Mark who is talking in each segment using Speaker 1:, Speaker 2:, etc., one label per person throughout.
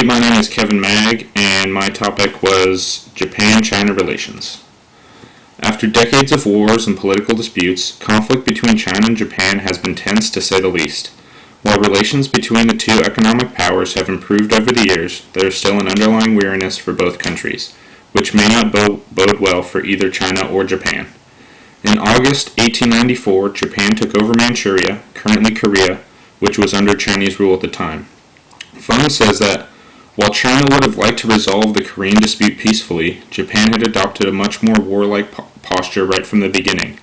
Speaker 1: Hey, my name is Kevin Maag, and my topic was Japan-China relations. After decades of wars and political disputes, conflict between China and Japan has been tense to say the least. While relations between the two economic powers have improved over the years, there is still an underlying weariness for both countries, which may not bode well for either China or Japan. In August 1894, Japan took over Manchuria, currently Korea, which was under Chinese rule at the time. Fung says that while China would have liked to resolve the Korean dispute peacefully, Japan had adopted a much more warlike posture right from the beginning.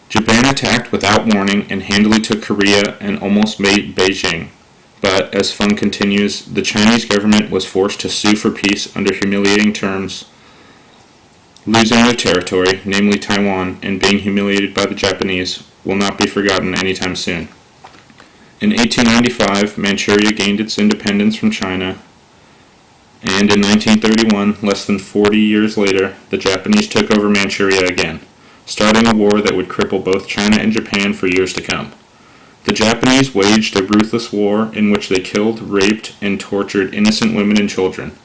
Speaker 1: Japan attacked without warning and handily took Korea and almost made Beijing. But, as Fung continues, the Chinese government was forced to sue for peace under humiliating terms, losing their territory, namely Taiwan, and being humiliated by the Japanese will not be forgotten anytime soon. In 1895, Manchuria gained its independence from China, and in 1931, less than 40 years later, the Japanese took over Manchuria again, starting a war that would cripple both China and Japan for years to come. The Japanese waged a ruthless war in which they killed, raped, and tortured innocent women and children.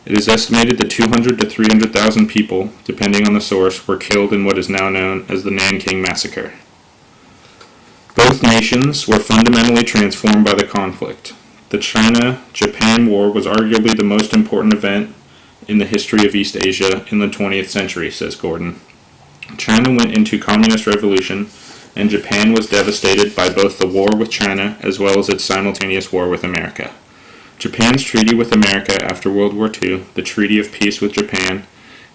Speaker 1: It is estimated that 200 to 300,000 people, depending on the source, were killed in what is now known as the Nanking Massacre. Both nations were fundamentally transformed by the conflict. The China-Japan War was arguably the most important event in the history of East Asia in the 20th century, says Gordon. China went into communist revolution, and Japan was devastated by both the war with China as well as its simultaneous war with America. Japan's treaty with America after World War II, the Treaty of Peace with Japan,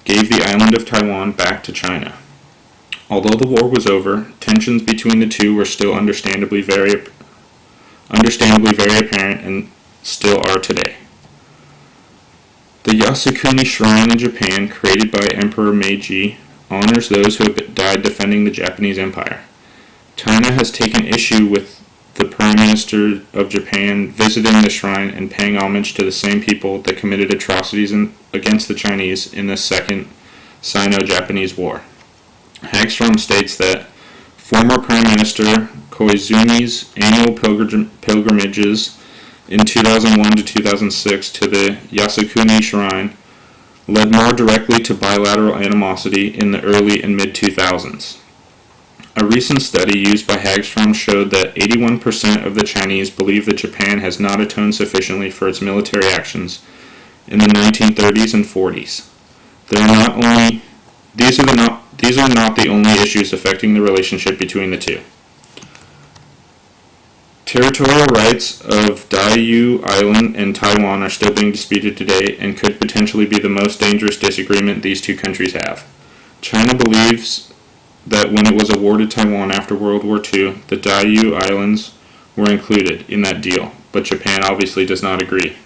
Speaker 1: gave the island of Taiwan back to China. Although the war was over, tensions between the two were still understandably very apparent and still are today. The Yasukuni Shrine in Japan, created by Emperor Meiji, honors those who have died defending the Japanese Empire. China has taken issue with the Prime Minister of Japan visiting the shrine and paying homage to the same people that committed atrocities against the Chinese in the Second Sino-Japanese War. Hagstrom states that former Prime Minister Koizumi's annual pilgrimages in 2001 to 2006 to the Yasukuni Shrine led more directly to bilateral animosity in the early and mid-2000s. A recent study used by Hagstrom showed that 81% of the Chinese believe that Japan has not atoned sufficiently for its military actions in the 1930s and 40s. These are not the only issues affecting the relationship between the two. Territorial rights of Diaoyu Island and Taiwan are still being disputed today and could potentially be the most dangerous disagreement these two countries have. China believes that when it was awarded Taiwan after World War II, the Diaoyu Islands were included in that deal, but Japan obviously does not agree.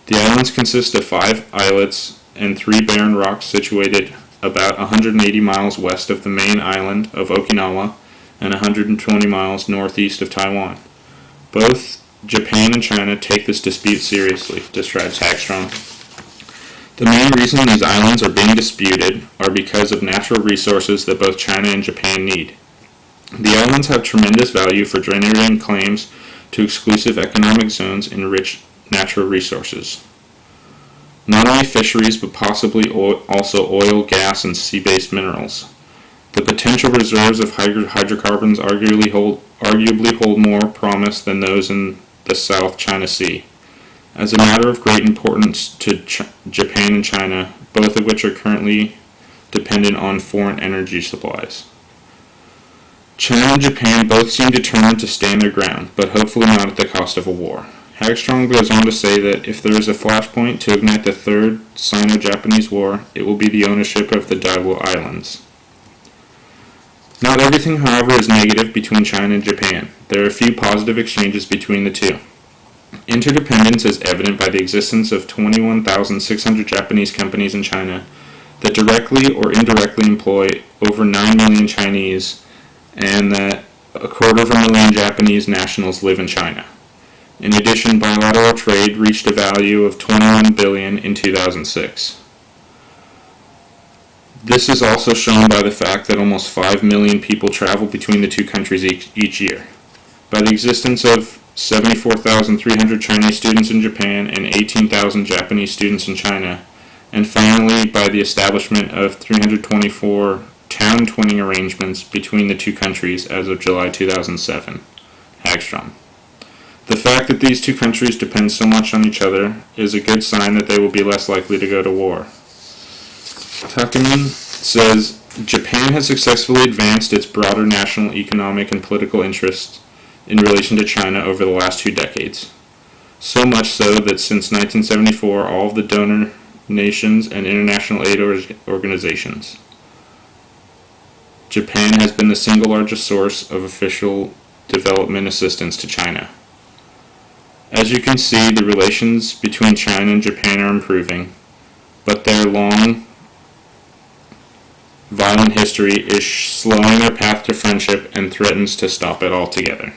Speaker 1: The islands consist of 5 islets and 3 barren rocks situated about 180 miles west of the main island of Okinawa and 120 miles northeast of Taiwan. Both Japan and China take this dispute seriously, describes Hagstrom. The main reason these islands are being disputed are because of natural resources that both China and Japan need. The islands have tremendous value for generating claims to exclusive economic zones and rich natural resources. Not only fisheries, but possibly also oil, gas, and sea-based minerals. The potential reserves of hydrocarbons arguably hold more promise than those in the South China Sea. As a matter of great importance to Japan and China, both of which are currently dependent on foreign energy supplies. China and Japan both seem determined to stand their ground, but hopefully not at the cost of a war. Hagstrom goes on to say that if there is a flashpoint to ignite the Third Sino-Japanese War, it will be the ownership of the Diaoyu Islands. Not everything, however, is negative between China and Japan. There are a few positive exchanges between the two. Interdependence is evident by the existence of 21,600 Japanese companies in China that directly or indirectly employ over 9 million Chinese, and that 250,000 Japanese nationals live in China. In addition, bilateral trade reached a value of $21 billion in 2006. This is also shown by the fact that almost 5 million people travel between the two countries each year. By the existence of 74,300 Chinese students in Japan, and 18,000 Japanese students in China, and finally by the establishment of 324 town twinning arrangements between the two countries as of July 2007. Hagstrom. The fact that these two countries depend so much on each other is a good sign that they will be less likely to go to war. Tuckerman says, Japan has successfully advanced its broader national economic and political interests in relation to China over the last 2 decades. So much so that since 1974, all of the donor nations and international aid organizations, Japan has been the single largest source of official development assistance to China. As you can see, the relations between China and Japan are improving, but their long, violent history is slowing their path to friendship and threatens to stop it altogether.